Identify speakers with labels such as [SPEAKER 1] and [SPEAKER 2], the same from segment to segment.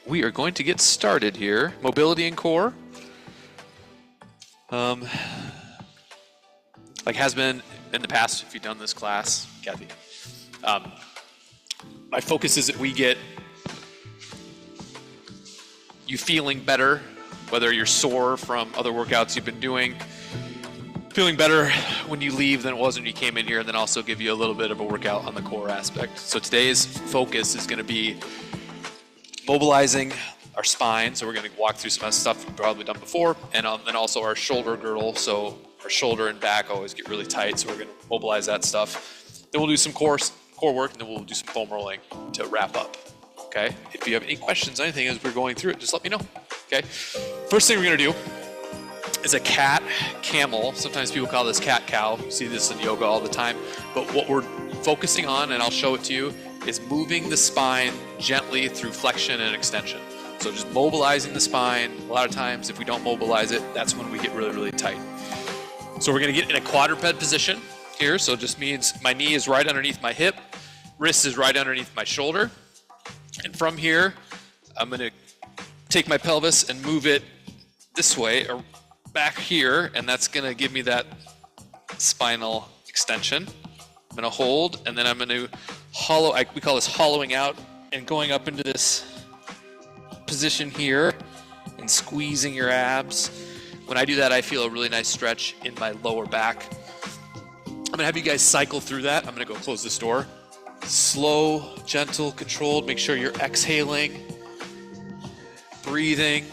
[SPEAKER 1] we are going to get started here. Mobility and core. Like has been in the past, if you've done this class, Kathy. My focus is that we get you feeling better, whether you're sore from other workouts you've been doing, feeling better when you leave than it was when you came in here, and then also give you a little bit of a workout on the core aspect. So today's focus is going to be mobilizing our spine. So we're going to walk through some stuff you've probably done before, and then also our shoulder girdle. So our shoulder and back always get really tight, so we're going to mobilize that stuff. Then we'll do some core work, and then we'll do some foam rolling to wrap up. Okay? If you have any questions, anything as we're going through it, just let me know. Okay? First thing we're going to do is a cat camel. Sometimes people call this cat cow. You see this in yoga all the time. But what we're focusing on, and I'll show it to you, is moving the spine gently through flexion and extension. So just mobilizing the spine. A lot of times, if we don't mobilize it, that's when we get really, really tight. So we're going to get in a quadruped position here. So it just means my knee is right underneath my hip, wrist is right underneath my shoulder. And from here, I'm going to take my pelvis and move it this way or back here, and that's going to give me that spinal extension. I'm going to hold, and then I'm going to hollow. We call this hollowing out, and going up into this position here and squeezing your abs. When I do that, I feel a really nice stretch in my lower back. I'm going to have you guys cycle through that. I'm going to go close this door. Slow, gentle, controlled. Make sure you're exhaling, breathing.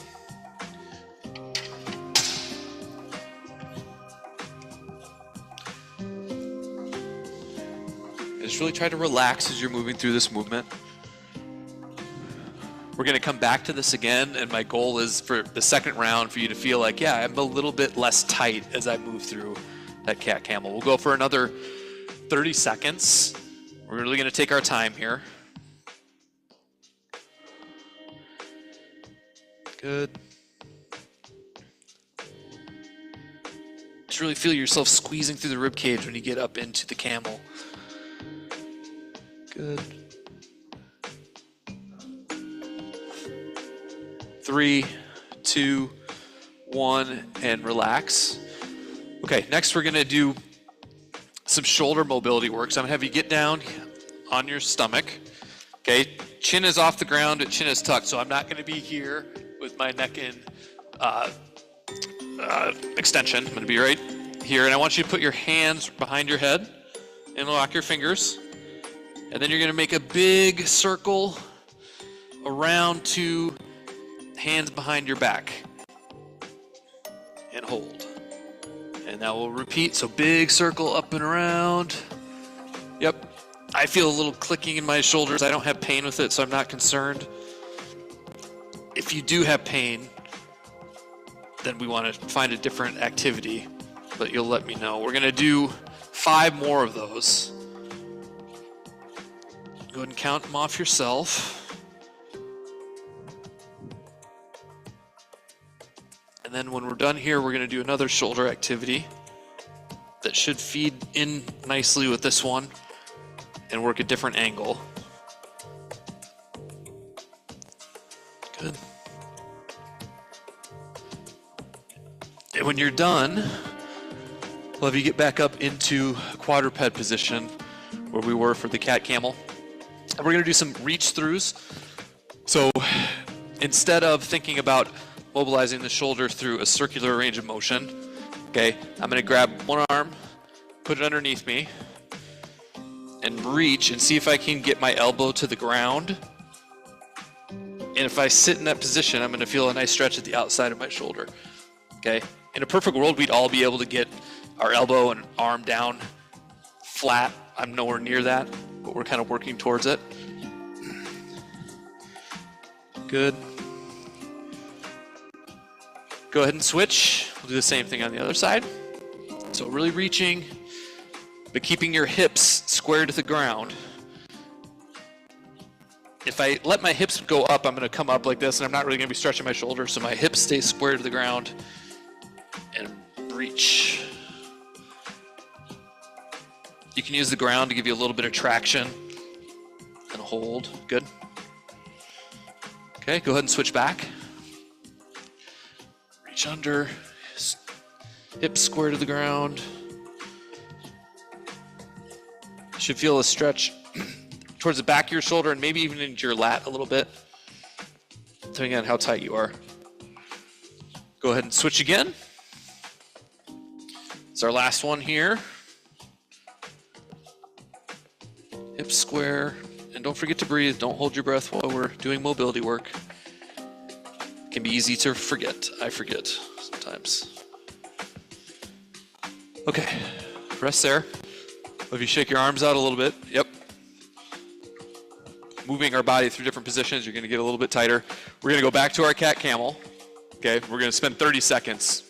[SPEAKER 1] Just really try to relax as you're moving through this movement. We're going to come back to this again, and my goal is for the second round for you to feel like, yeah, I'm a little bit less tight as I move through that cat camel. We'll go for another 30 seconds. We're really going to take our time here. Good. Just really feel yourself squeezing through the rib cage when you get up into the camel. Good. 3, 2, 1, and relax. Okay, next we're going to do some shoulder mobility work. So I'm going to have you get down on your stomach. Okay, chin is off the ground, chin is tucked. So I'm not going to be here with my neck in extension. I'm going to be right here, and I want you to put your hands behind your head and lock your fingers. And then you're going to make a big circle around to hands behind your back. And hold. And that will repeat. So big circle up and around. Yep. I feel a little clicking in my shoulders. I don't have pain with it, so I'm not concerned. If you do have pain, then we want to find a different activity, but you'll let me know. We're going to do 5 more of those. Go ahead and count them off yourself. And then when we're done here, we're going to do another shoulder activity that should feed in nicely with this one and work a different angle. Good. And when you're done, we'll have you get back up into quadruped position where we were for the cat camel. And we're going to do some reach throughs. So instead of thinking about mobilizing the shoulder through a circular range of motion, okay, I'm going to grab one arm, put it underneath me, and reach and see if I can get my elbow to the ground. And if I sit in that position, I'm going to feel a nice stretch at the outside of my shoulder. Okay? In a perfect world, we'd all be able to get our elbow and arm down flat. I'm nowhere near that, but we're kind of working towards it. Good. Go ahead and switch. We'll do the same thing on the other side. So really reaching, but keeping your hips square to the ground. If I let my hips go up, I'm going to come up like this, and I'm not really going to be stretching my shoulders, so my hips stay square to the ground. And reach. You can use the ground to give you a little bit of traction. And hold. Good. Okay, go ahead and switch back. Reach under, hips square to the ground. Should feel a stretch towards the back of your shoulder and maybe even into your lat a little bit, depending on how tight you are. Go ahead and switch again. It's our last one here. Hips square, and don't forget to breathe. Don't hold your breath while we're doing mobility work. It can be easy to forget. I forget sometimes. Okay, rest there. If you shake your arms out a little bit, yep. Moving our body through different positions, you're gonna get a little bit tighter. We're gonna go back to our cat camel. Okay, we're gonna spend 30 seconds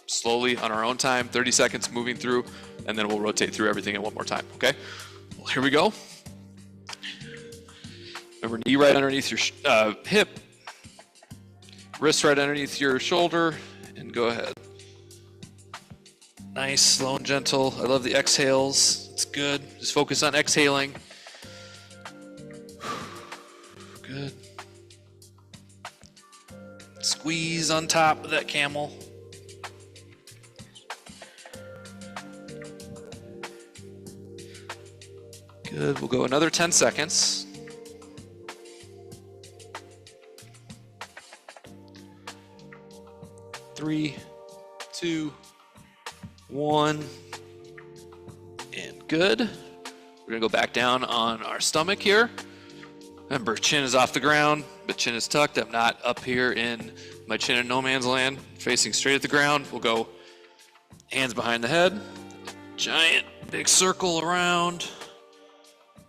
[SPEAKER 1] slowly on our own time, 30 seconds moving through, and then we'll rotate through everything in one more time, okay? Well, here we go. Remember, knee right underneath your hip, wrist right underneath your shoulder, and go ahead. Nice, slow and gentle. I love the exhales. It's good. Just focus on exhaling. Good. Squeeze on top of that camel. Good. We'll go another 10 seconds. Three, two, one, and good. We're gonna go back down on our stomach here. Remember, chin is off the ground, but chin is tucked. I'm not up here in my chin in no man's land, facing straight at the ground. We'll go hands behind the head, giant big circle around,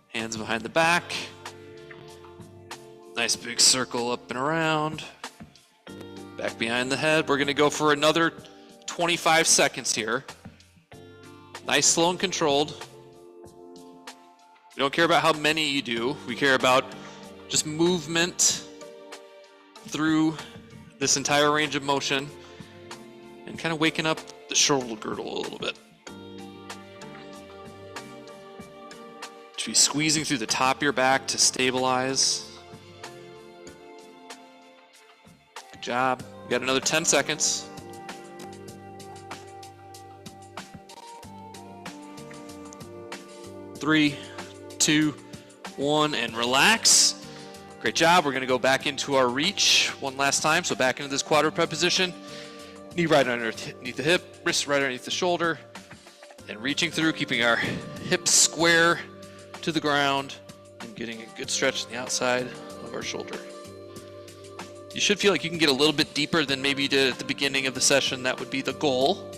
[SPEAKER 1] hands behind the back, nice big circle up and around, back behind the head. We're gonna go for another 25 seconds here. Nice, slow, and controlled. We don't care about how many you do. We care about just movement through this entire range of motion and kind of waking up the shoulder girdle a little bit. Should be squeezing through the top of your back to stabilize. Good job. We got another 10 seconds. Three, two, one, and relax. Great job. We're going to go back into our reach one last time. So back into this quadruped position. Knee right underneath the hip, wrist right underneath the shoulder, and reaching through, keeping our hips square to the ground and getting a good stretch on the outside of our shoulder. You should feel like you can get a little bit deeper than maybe you did at the beginning of the session. That would be the goal.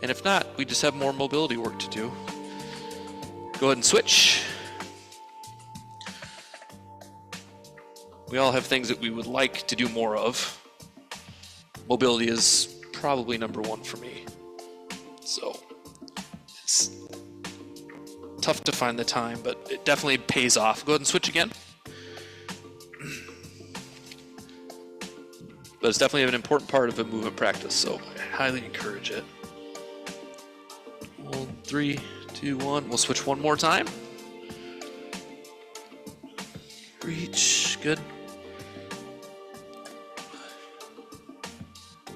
[SPEAKER 1] And if not, we just have more mobility work to do. Go ahead and switch. We all have things that we would like to do more of. Mobility is probably number one for me. So it's tough to find the time, but it definitely pays off. Go ahead and switch again. But it's definitely an important part of a movement practice, so I highly encourage it. 1, 3, 2, 1. We'll switch one more time. Reach. Good.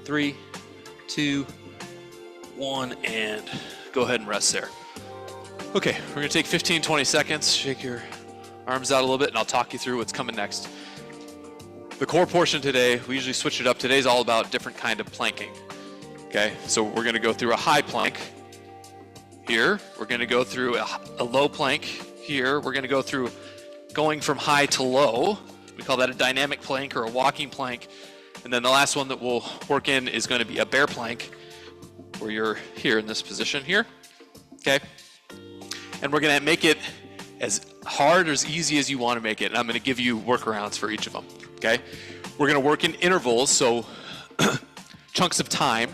[SPEAKER 1] 3, 2, 1, and go ahead and rest there. Okay, we're gonna take 15, 20 seconds. Shake your arms out a little bit, and I'll talk you through what's coming next. The core portion today, we usually switch it up. Today's all about different kind of planking. Okay, so we're gonna go through a high plank here. We're gonna go through a low plank here. We're gonna go through going from high to low. We call that a dynamic plank or a walking plank. And then the last one that we'll work in is going to be a bear plank, where you're here in this position here, okay? And we're going to make it as hard or as easy as you want to make it. And I'm going to give you workarounds for each of them, okay? We're going to work in intervals, so chunks of time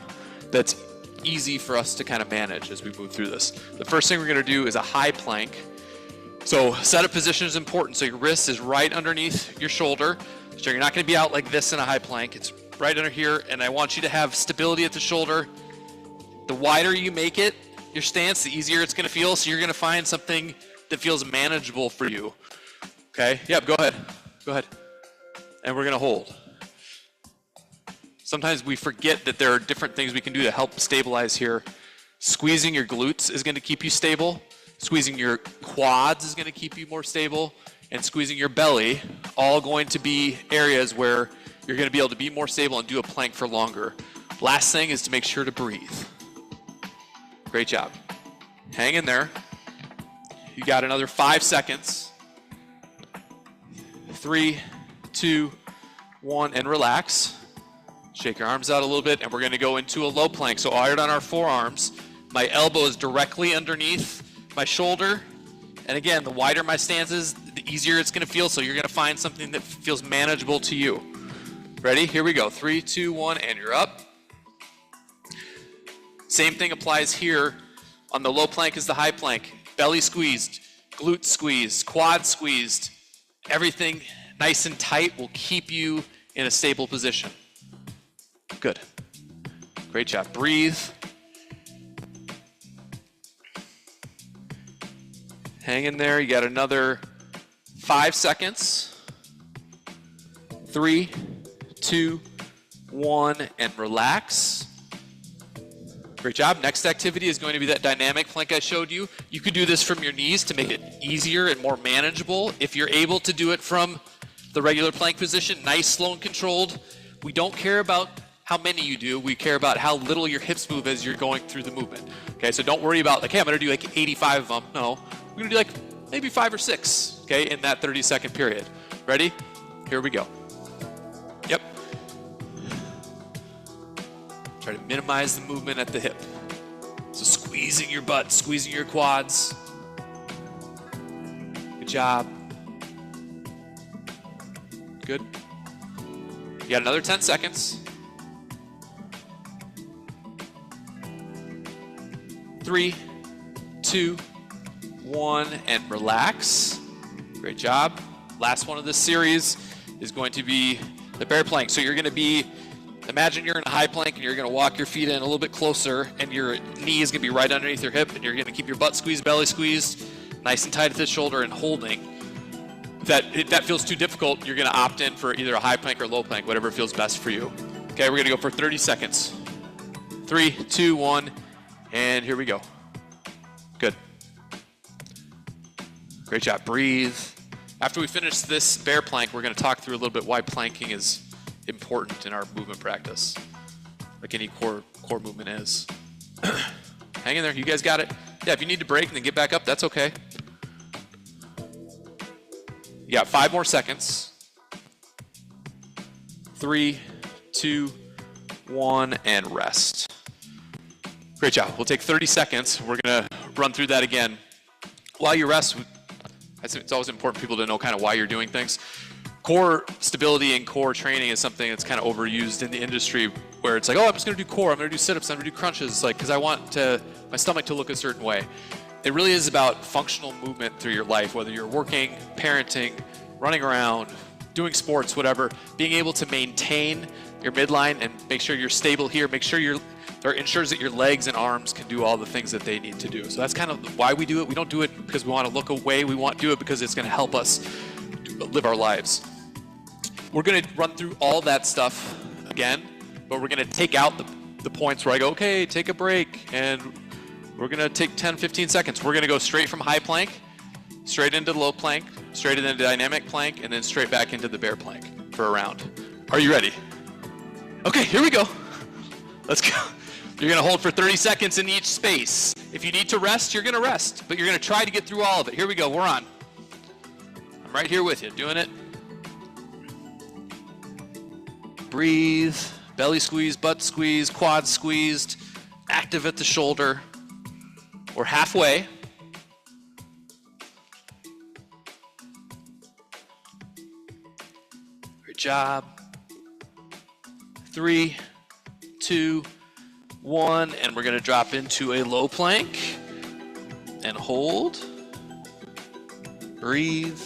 [SPEAKER 1] that's easy for us to kind of manage as we move through this. The first thing we're going to do is a high plank. So setup position is important. So your wrist is right underneath your shoulder. So you're not going to be out like this in a high plank. It's right under here, and I want you to have stability at the shoulder. The wider you make it, your stance, the easier it's going to feel. So you're going to find something that feels manageable for you. Okay? Yep, go ahead. Go ahead. and we're gonna hold. Sometimes we forget that there are different things we can do to help stabilize here. Squeezing your glutes is gonna keep you stable. Squeezing your quads is gonna keep you more stable. And squeezing your belly, all going to be areas where you're gonna be able to be more stable and do a plank for longer. Last thing is to make sure to breathe. Great job. Hang in there. You got another 5 seconds. 3, 2, 1, and relax. Shake your arms out a little bit, and we're gonna go into a low plank. So iron on our forearms. My elbow is directly underneath my shoulder. And again, the wider my stance is, the easier it's gonna feel, so you're gonna find something that feels manageable to you. Ready? Here we go. 3, 2, 1, and you're up. Same thing applies here on the low plank as the high plank. Belly squeezed, glute squeezed, quad squeezed. Everything nice and tight will keep you in a stable position. Good. Great job. Breathe. Hang in there. You got another 5 seconds. 3, 2, 1, and relax. Great job. Next activity is going to be that dynamic plank I showed you. You could do this from your knees to make it easier and more manageable. If you're able to do it from the regular plank position, nice, slow, and controlled. We don't care about how many you do. We care about how little your hips move as you're going through the movement. Okay, so don't worry about, like, hey, I'm going to do like 85 of them. No, we're going to do like maybe 5 or 6, okay, in that 30-second period. Ready? Here we go. Yep. Try to minimize the movement at the hip. So squeezing your butt, squeezing your quads. Good job. Good. You got another 10 seconds. 3, 2, 1, and relax. Great job. Last one of this series is going to be the bear plank. So you're going to be, imagine you're in a high plank and you're going to walk your feet in a little bit closer, and your knee is going to be right underneath your hip, and you're going to keep your butt squeezed, belly squeezed, nice and tight at the shoulder and holding. If that feels too difficult, you're going to opt in for either a high plank or low plank, whatever feels best for you. Okay, we're going to go for 30 seconds. 3, 2, 1, and here we go. Good. Great job. Breathe. After we finish this bear plank, we're going to talk through a little bit why planking is important in our movement practice, like any core movement is. Hang in there. You guys got it. Yeah, if you need to break and then get back up, that's okay. You got 5 more seconds. 3, 2, 1, and rest. Great job. We'll take 30 seconds. We're going to run through that again. While you rest, it's always important for people to know kind of why you're doing things. Core stability and core training is something that's kind of overused in the industry, where it's like, oh, I'm just going to do core, I'm going to do sit-ups, I'm going to do crunches, like, because I want my stomach to look a certain way. It really is about functional movement through your life, whether you're working, parenting, running around, doing sports, whatever. Being able to maintain your midline and make sure you're stable here, make sure or ensures that your legs and arms can do all the things that they need to do. So that's kind of why we do it. We don't do it because we want to look away. We want to do it because it's going to help us live our lives. We're going to run through all that stuff again, but we're going to take out the points where I go, okay, take a break, and we're going to take 10, 15 seconds. We're going to go straight from high plank, straight into the low plank, straight into the dynamic plank, and then straight back into the bear plank for a round. Are you ready? Okay, here we go. Let's go. You're going to hold for 30 seconds in each space. If you need to rest, you're going to rest, but you're going to try to get through all of it. Here we go. We're on. I'm right here with you, doing it. Breathe. Belly squeeze, butt squeeze, quad squeezed. Active at the shoulder. We're halfway. Good job. 3, 2, 1, and we're going to drop into a low plank and hold. Breathe.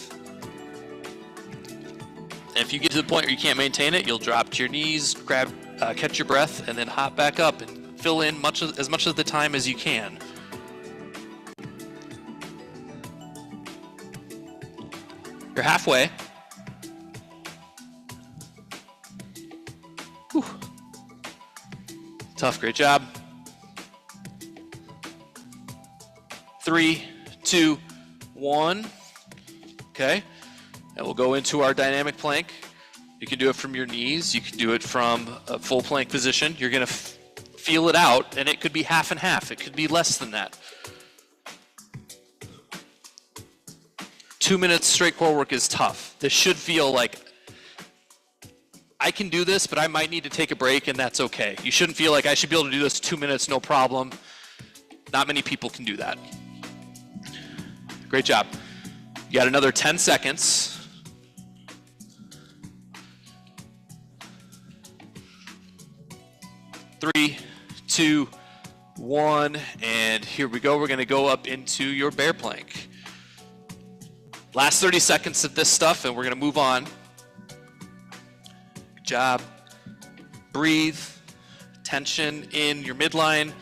[SPEAKER 1] And if you get to the point where you can't maintain it, you'll drop to your knees, grab, catch your breath, and then hop back up and fill in as much of the time as you can. You're halfway. Whew. Tough, great job. 3, 2, 1. Okay, and we'll go into our dynamic plank. You can do it from your knees. You can do it from a full plank position. You're gonna feel it out, and it could be half and half. It could be less than that. 2 minutes straight core work is tough. This should feel like I can do this, but I might need to take a break, and that's okay. You shouldn't feel like I should be able to do this 2 minutes, no problem. Not many people can do that. Great job. You got another 10 seconds. Three, 2, 1, and here we go. We're gonna go up into your bear plank. Last 30 seconds of this stuff, and we're gonna move on. Good job. Breathe. Tension in your midline,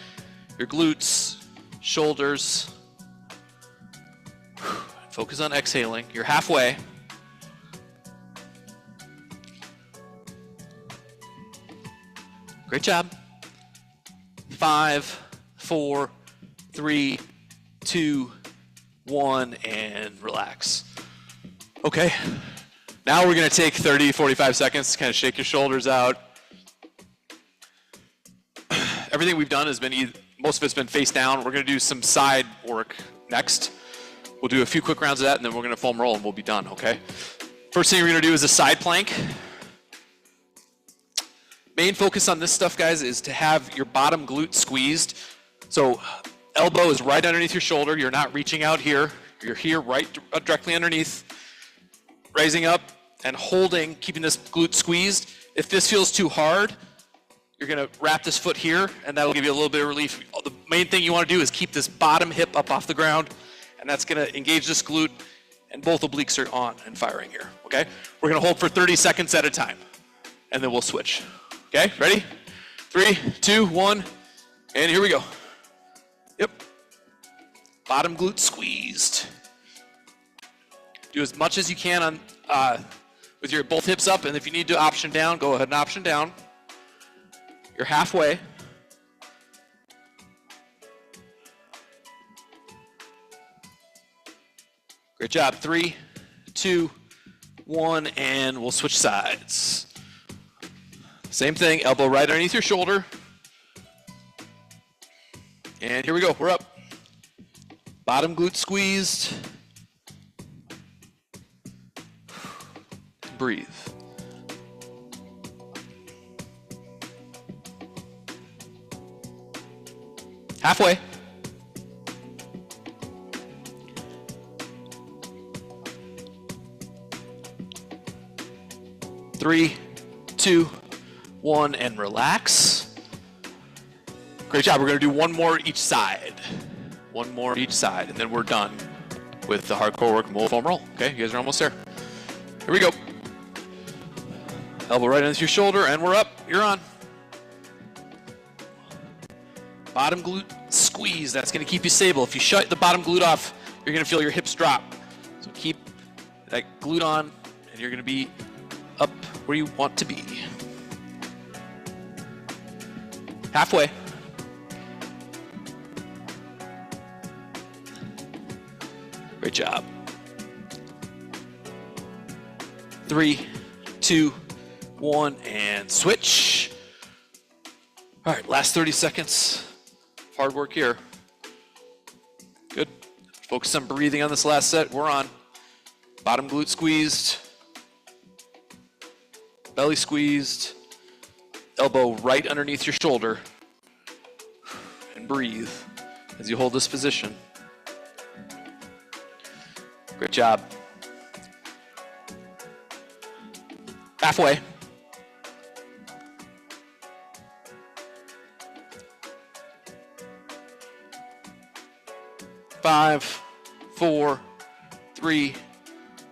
[SPEAKER 1] your glutes, shoulders. Focus on exhaling. You're halfway. Great job. 5, 4, 3, 2, 1, and relax. Okay. Now we're going to take 30, 45 seconds to kind of shake your shoulders out. Everything we've done has been, most of it's been face down. We're going to do some side work next. We'll do a few quick rounds of that, and then we're going to foam roll, and we'll be done, okay? First thing we're going to do is a side plank. Main focus on this stuff, guys, is to have your bottom glute squeezed. So elbow is right underneath your shoulder. You're not reaching out here. You're here right directly underneath. Raising up and holding, keeping this glute squeezed. If this feels too hard, you're going to wrap this foot here, and that'll give you a little bit of relief. The main thing you want to do is keep this bottom hip up off the ground, and that's going to engage this glute, and both obliques are on and firing here, okay? We're going to hold for 30 seconds at a time, and then we'll switch. Okay, ready? 3, 2, 1, and here we go. Yep. Bottom glute squeezed. Do as much as you can on with your both hips up, and if you need to option down, go ahead and option down. You're halfway. Great job. 3, 2, 1, and we'll switch sides. Same thing, elbow right underneath your shoulder. And here we go, we're up. Bottom glute squeezed. Breathe. Halfway. Three, 2, 1, and relax. Great job. We're going to do one more each side. One more each side, and then we're done with the hardcore work, and we'll foam roll. Okay, you guys are almost there. Here we go. Elbow right underneath your shoulder, and we're up. You're on. Bottom glute squeeze. That's going to keep you stable. If you shut the bottom glute off, you're going to feel your hips drop. So keep that glute on, and you're going to be up where you want to be. Halfway. Great job. 3, 2, 1, and switch. All right, last 30 seconds. Hard work here. Good. Focus on breathing on this last set. We're on. Bottom glute squeezed. Belly squeezed. Elbow right underneath your shoulder. And breathe as you hold this position. Great job. Halfway. Five, 4, 3,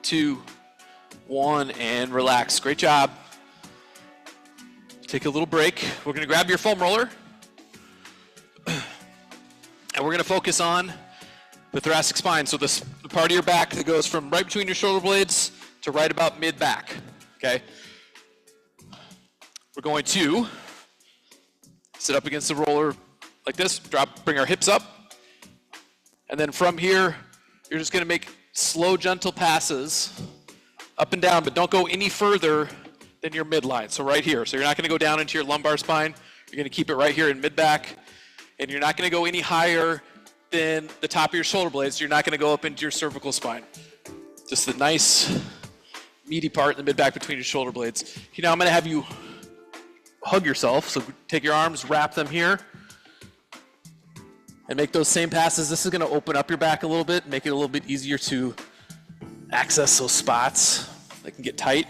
[SPEAKER 1] 2, 1, and relax. Great job. Take a little break. We're going to grab your foam roller, and we're going to focus on the thoracic spine. So the part of your back that goes from right between your shoulder blades to right about mid-back. Okay? we're going to sit up against the roller like this, bring our hips up, and then from here, you're just gonna make slow, gentle passes up and down, but don't go any further than your midline. So right here. So you're not gonna go down into your lumbar spine. You're gonna keep it right here in mid-back, and you're not gonna go any higher than the top of your shoulder blades. You're not gonna go up into your cervical spine. Just the nice, meaty part in the mid-back between your shoulder blades. Okay, now I'm gonna have you hug yourself. So take your arms, wrap them here, and make those same passes. This is gonna open up your back a little bit, make it a little bit easier to access those spots that can get tight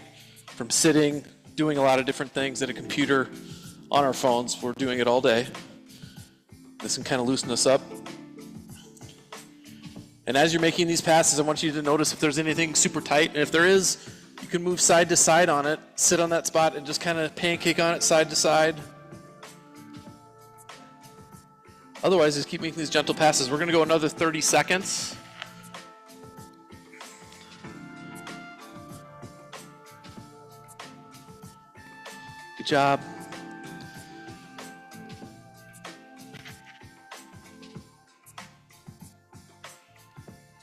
[SPEAKER 1] from sitting, doing a lot of different things at a computer, on our phones. We're doing it all day. This can kind of loosen us up. And as you're making these passes, I want you to notice if there's anything super tight. And if there is, you can move side to side on it, sit on that spot, and just kind of pancake on it side to side. Otherwise, just keep making these gentle passes. We're going to go another 30 seconds. Good job.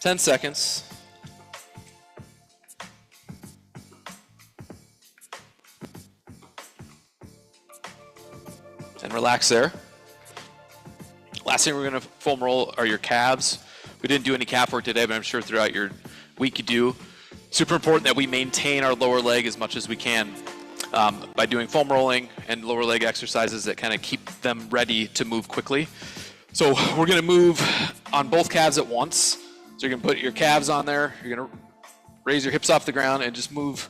[SPEAKER 1] Ten seconds. And relax there. Last thing we're going to foam roll are your calves. We didn't do any calf work today, but I'm sure throughout your week you do. Super important that we maintain our lower leg as much as we can by doing foam rolling and lower leg exercises that kind of keep them ready to move quickly. So we're going to move on both calves at once. So you're going to put your calves on there. You're going to raise your hips off the ground and just move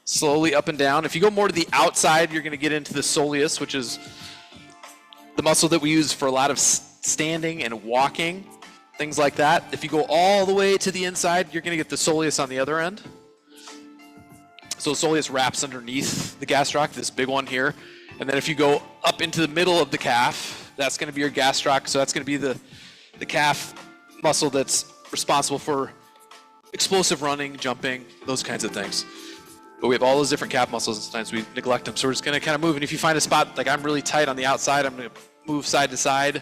[SPEAKER 1] slowly up and down. If you go more to the outside, you're going to get into the soleus, which is the muscle that we use for a lot of standing and walking, things like that. If you go all the way to the inside, you're going to get the soleus on the other end. So soleus wraps underneath the gastroc, this big one here. And then if you go up into the middle of the calf, that's going to be your gastroc. So that's going to be the calf muscle that's responsible for explosive running, jumping, those kinds of things. But we have all those different calf muscles, and sometimes we neglect them. So we're just going to kind of move. And if you find a spot, like I'm really tight on the outside, I'm going to move side to side,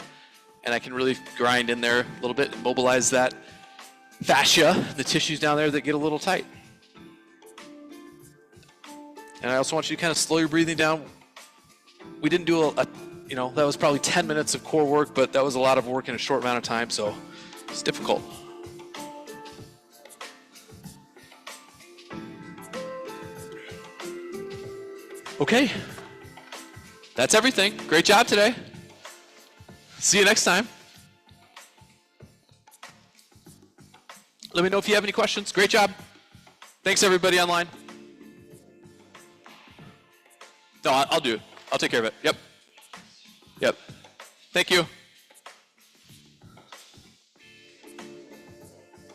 [SPEAKER 1] and I can really grind in there a little bit and mobilize that fascia, the tissues down there that get a little tight. And I also want you to kind of slow your breathing down. We didn't do that was probably 10 minutes of core work, but that was a lot of work in a short amount of time, so it's difficult. Okay, that's everything. Great job today. See you next time. Let me know if you have any questions. Great job. Thanks everybody online. No, I'll do it. I'll take care of it. Yep. Thank you.